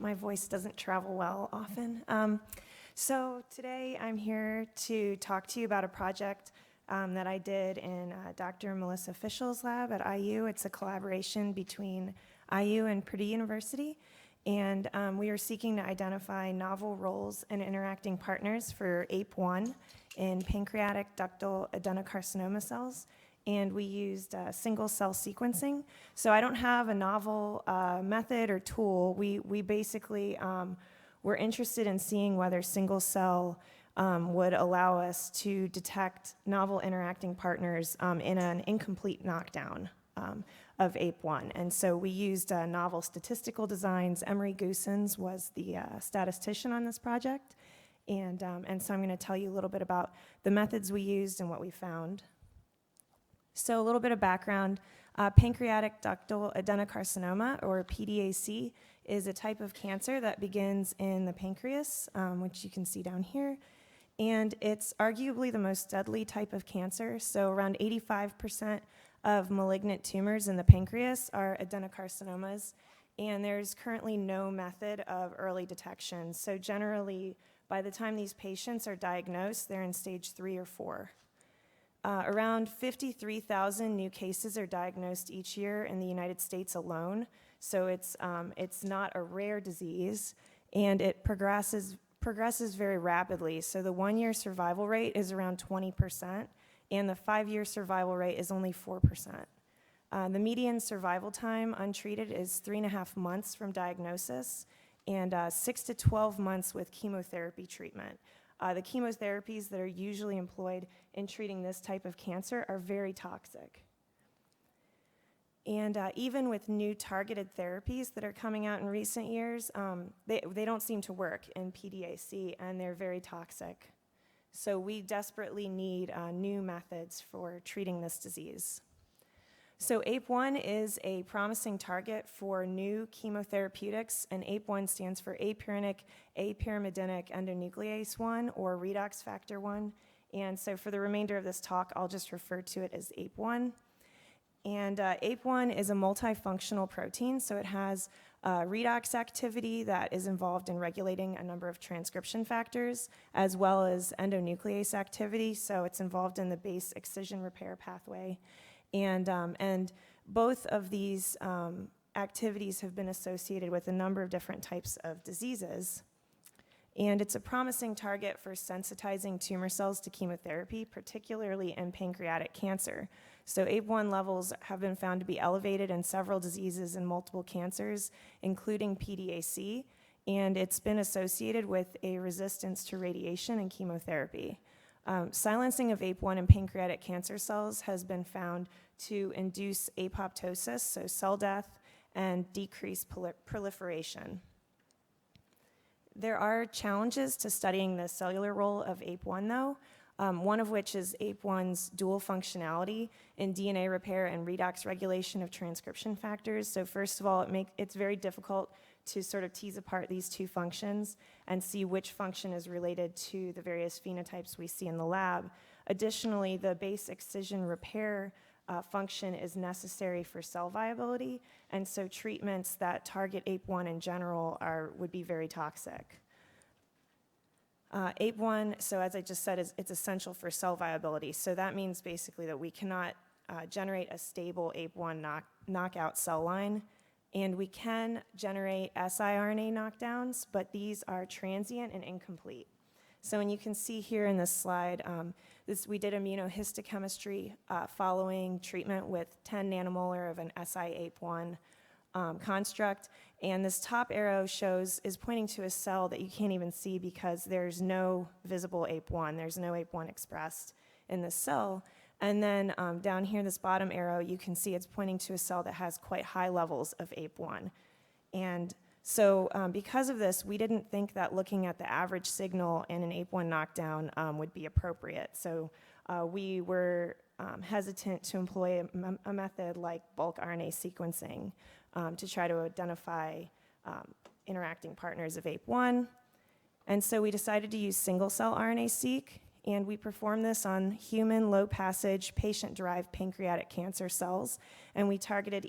my voice doesn't travel well often. So today I'm here to talk to you about a project that I did in Dr. Melissa Fischel's lab at IU. It's a collaboration between IU and Purdue University. And we are seeking to identify novel roles and interacting partners for APE1 in pancreatic ductal adenocarcinoma cells. And we used single cell sequencing. So I don't have a novel method or tool. We basically were interested in seeing whether single cell would allow us to detect novel interacting partners in an incomplete knockdown of APE1. And so we used novel statistical designs. Emery Goossens was the statistician on this project. And so I'm going to tell you a little bit about the methods we used and what we found. So a little bit of background. Pancreatic ductal adenocarcinoma, or PDAC, is a type of cancer that begins in the pancreas, which you can see down here. And it's arguably the most deadly type of cancer. So around 85% of malignant tumors in the pancreas are adenocarcinomas. And there's currently no method of early detection. So generally, by the time these patients are diagnosed, they're in stage 3 or 4. Around 53,000 new cases are diagnosed each year in the United States alone, so it's not a rare disease, and it progresses very rapidly. So the 1-year survival rate is around 20%, and the 5-year survival rate is only 4%. The median survival time untreated is 3.5 months from diagnosis, and 6 to 12 months with chemotherapy treatment. The chemotherapies that are usually employed in treating this type of cancer are very toxic. And even with new targeted therapies that are coming out in recent years, they don't seem to work in PDAC, and they're very toxic. So we desperately need new methods for treating this disease. So APE1 is a promising target for new chemotherapeutics, and APE1 stands for apyrinic apyrimidinic endonuclease 1, or redox factor 1. And so for the remainder of this talk, I'll just refer to it as APE1. And APE1 is a multifunctional protein, so it has redox activity that is involved in regulating a number of transcription factors, as well as endonuclease activity, so it's involved in the base excision repair pathway. And both of these activities have been associated with a number of different types of diseases. And it's a promising target for sensitizing tumor cells to chemotherapy, particularly in pancreatic cancer. So APE1 levels have been found to be elevated in several diseases and multiple cancers, including PDAC, and it's been associated with a resistance to radiation and chemotherapy. Silencing of APE1 in pancreatic cancer cells has been found to induce apoptosis, so cell death, and decrease proliferation. There are challenges to studying the cellular role of APE1, though, one of which is APE1's dual functionality in DNA repair and redox regulation of transcription factors. So first of all, it's very difficult to sort of tease apart these two functions and see which function is related to the various phenotypes we see in the lab. Additionally, the base excision repair function is necessary for cell viability, and so treatments that target APE1 in general would be very toxic. APE1, so as I just said, it's essential for cell viability. So that means basically that we cannot generate a stable APE1 knockout cell line. And we can generate siRNA knockdowns, but these are transient and incomplete. So, and you can see here in this slide, we did immunohistochemistry following treatment with 10 nanomolar of an siAPE1 construct. And this top arrow is pointing to a cell that you can't even see because there's no visible APE1. There's no APE1 expressed in this cell. And then down here, this bottom arrow, you can see it's pointing to a cell that has quite high levels of APE1. And so because of this, we didn't think that looking at the average signal in an APE1 knockdown would be appropriate. So we were hesitant to employ a method like bulk RNA sequencing to try to identify interacting partners of APE1. And so we decided to use single-cell RNA-seq, and we performed this on human low-passage patient-derived pancreatic cancer cells, and we targeted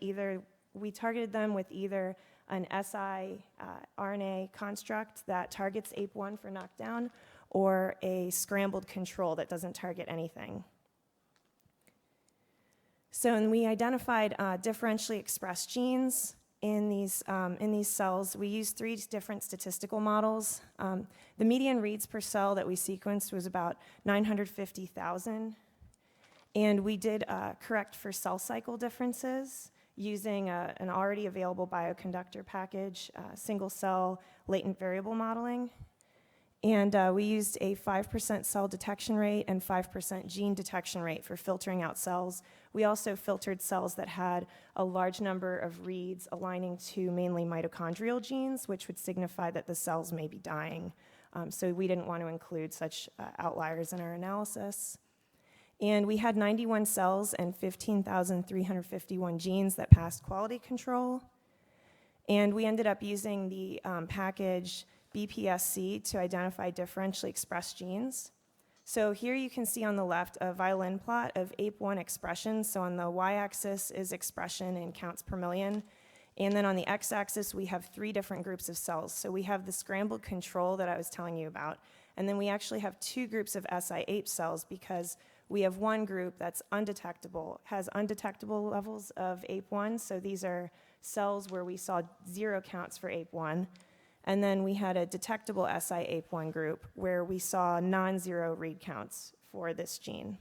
them with either an RNA construct that targets APE1 for knockdown, or a scrambled control that doesn't target anything. So, and we identified differentially expressed genes in these cells. We used 3 different statistical models. The median reads per cell that we sequenced was about 950,000. And we did correct for cell cycle differences using an already available bioconductor package, single cell latent variable modeling. And we used a 5% cell detection rate and 5% gene detection rate for filtering out cells. We also filtered cells that had a large number of reads aligning to mainly mitochondrial genes, which would signify that the cells may be dying. So we didn't want to include such outliers in our analysis. And we had 91 cells and 15,351 genes that passed quality control. And we ended up using the package BPSC to identify differentially expressed genes. So here you can see on the left a violin plot of APE1 expression. So on the y-axis is expression in counts per million. And then on the x-axis, we have 3 different groups of cells. So we have the scrambled control that I was telling you about. And then we actually have 2 groups of SI-APE cells because we have one group that's undetectable, has undetectable levels of APE1. So these are cells where we saw 0 counts for APE1. And then we had a detectable SI-APE1 group where we saw non-zero read counts for this gene.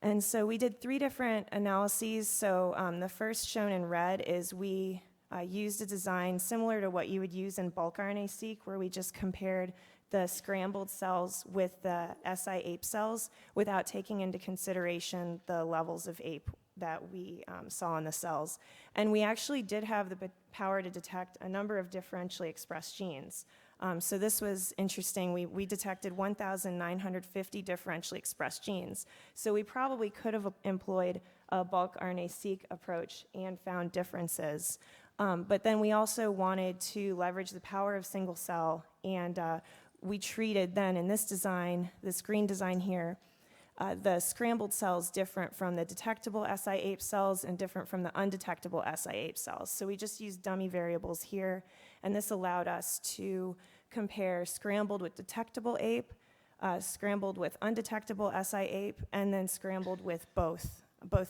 And so we did 3 different analyses. So the first shown in red is we used a design similar to what you would use in bulk RNA-seq, where we just compared the scrambled cells with the SI-APE cells without taking into consideration the levels of APE that we saw in the cells. And we actually did have the power to detect a number of differentially expressed genes. So this was interesting. We detected 1,950 differentially expressed genes. So we probably could have employed a bulk RNA-seq approach and found differences. But then we also wanted to leverage the power of single cell, and we treated then in this design, this green design here, the scrambled cells different from the detectable SI-APE cells and different from the undetectable SI-APE cells. So we just used dummy variables here, and this allowed us to compare scrambled with detectable APE, scrambled with undetectable SI-APE, and then scrambled with both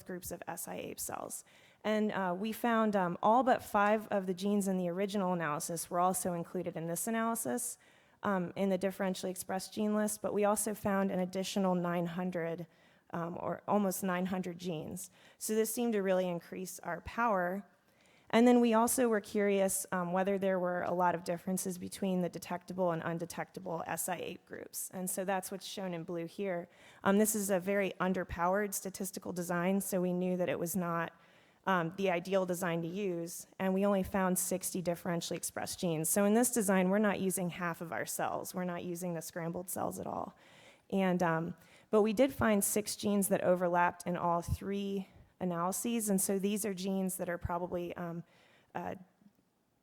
groups of SI-APE cells. And we found all but 5 of the genes in the original analysis were also included in this analysis. In the differentially expressed gene list, but we also found an additional 900 or almost 900 genes. So this seemed to really increase our power. And then we also were curious whether there were a lot of differences between the detectable and undetectable SI-APE groups. And so that's what's shown in blue here. This is a very underpowered statistical design, so we knew that it was not the ideal design to use, and we only found 60 differentially expressed genes. So in this design, we're not using half of our cells. We're not using the scrambled cells at all. And, but we did find 6 genes that overlapped in all 3 analyses, and so these are genes that are probably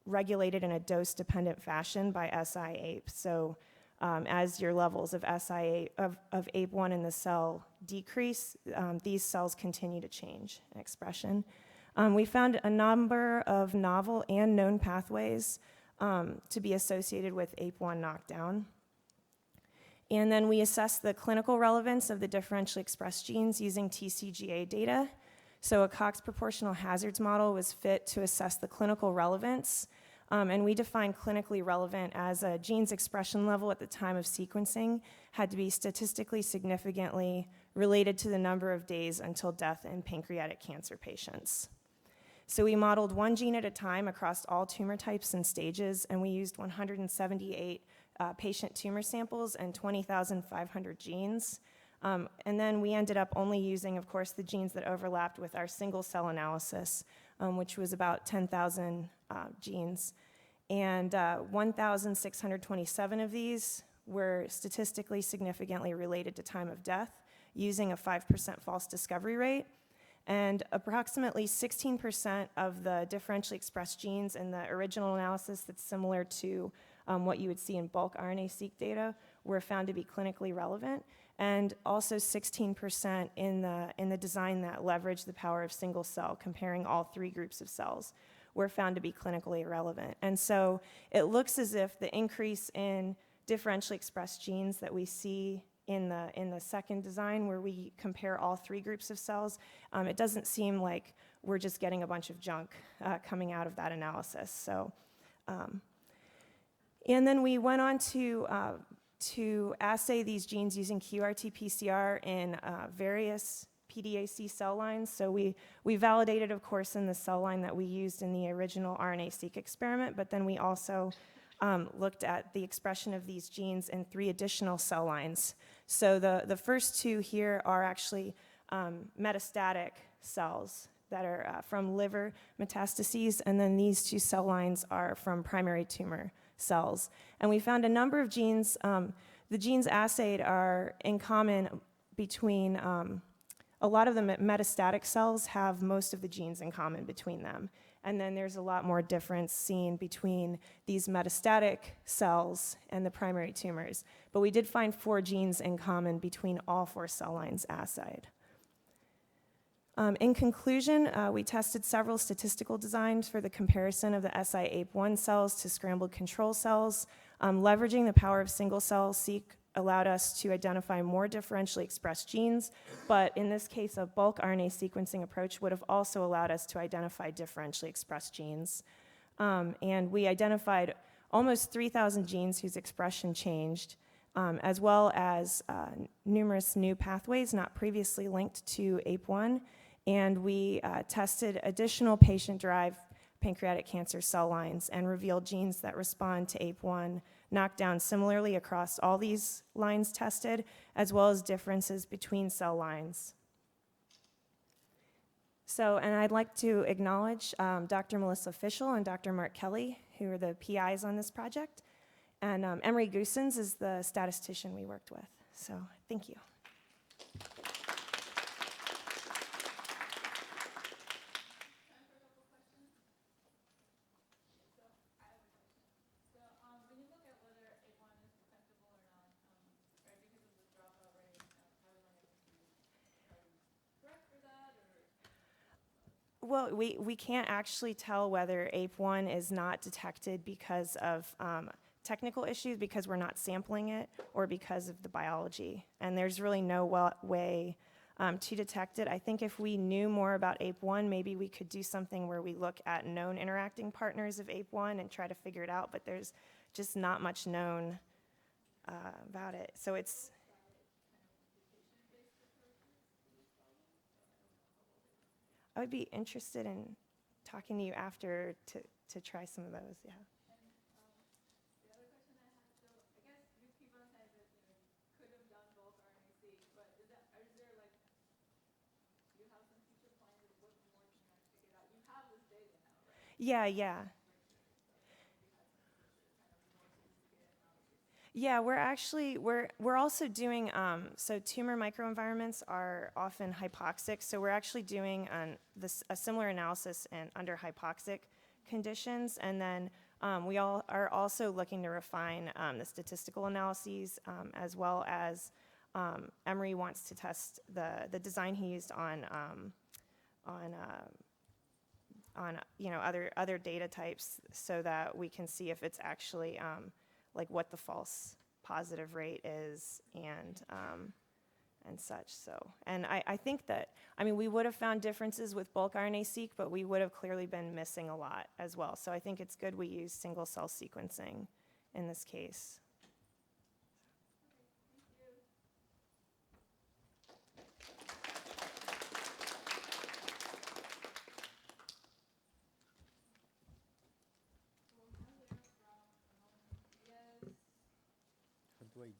regulated in a dose-dependent fashion by SI-APE. So as your levels of of APE1 in the cell decrease, these cells continue to change in expression. We found a number of novel and known pathways to be associated with APE1 knockdown. And then we assessed the clinical relevance of the differentially expressed genes using TCGA data. So a Cox proportional hazards model was fit to assess the clinical relevance. And we defined clinically relevant as a gene's expression level at the time of sequencing had to be statistically significantly related to the number of days until death in pancreatic cancer patients. So we modeled 1 gene at a time across all tumor types and stages, and we used 178 patient tumor samples and 20,500 genes. And then we ended up only using, of course, the genes that overlapped with our single cell analysis, which was about 10,000 genes. And 1,627 of these were statistically significantly related to time of death using a 5% false discovery rate. And approximately 16% of the differentially expressed genes in the original analysis that's similar to what you would see in bulk RNA-seq data were found to be clinically relevant, and also 16% in the design that leveraged the power of single cell, comparing all 3 groups of cells. were found to be clinically irrelevant. And so it looks as if the increase in differentially expressed genes that we see in the second design, where we compare all 3 groups of cells, it doesn't seem like we're just getting a bunch of junk coming out of that analysis. So, and then we went on to assay these genes using QRT-PCR in various PDAC cell lines. So we validated, of course, in the cell line that we used in the original RNA-seq experiment, but then we also looked at the expression of these genes in 3 additional cell lines. So the first 2 here are actually metastatic cells that are from liver metastases, and then these 2 cell lines are from primary tumor cells. And we found a number of genes. The genes assayed are in common between, a lot of the metastatic cells have most of the genes in common between them. And then there's a lot more difference seen between these metastatic cells and the primary tumors. But we did find 4 genes in common between all 4 cell lines assayed. In conclusion, we tested several statistical designs for the comparison of the SI-APE1 cells to scrambled control cells. Leveraging the power of single-cell seq allowed us to identify more differentially expressed genes, but in this case, a bulk RNA sequencing approach would have also allowed us to identify differentially expressed genes. And we identified almost 3,000 genes whose expression changed, as well as numerous new pathways not previously linked to APE1. And we tested additional patient-derived pancreatic cancer cell lines and revealed genes that respond to APE1 knocked down similarly across all these lines tested, as well as differences between cell lines. So, and I'd like to acknowledge Dr. Melissa Fischel and Dr. Mark Kelly, who are the PIs on this project. And Emery Goosens is the statistician we worked with. So, thank you. Well, we can't actually tell whether APE1 is not detected because of technical issues, because we're not sampling it, or because of the biology. And there's really no way to detect it. I think if we knew more about APE1, maybe we could do something where we look at known interacting partners of APE1 and try to figure it out, but there's just not much known about it. So it's... I would be interested in talking to you after to try some of those, yeah. The other question I have, so I guess you people said that you could have done bulk RNA-seq, but is there like, do you have some future plans of what more can you actually get out? You have this data now, right? Yeah. Yeah, we're also doing, so tumor microenvironments are often hypoxic, so we're actually doing a similar analysis under hypoxic conditions, and then we are also looking to refine the statistical analyses, as well as Emery wants to test the design he used on other data types, so that we can see if it's actually like what the false positive rate is and such. So, and I think that, I mean, we would have found differences with bulk RNA-seq, but we would have clearly been missing a lot as well. So I think it's good we use single cell sequencing in this case. How do I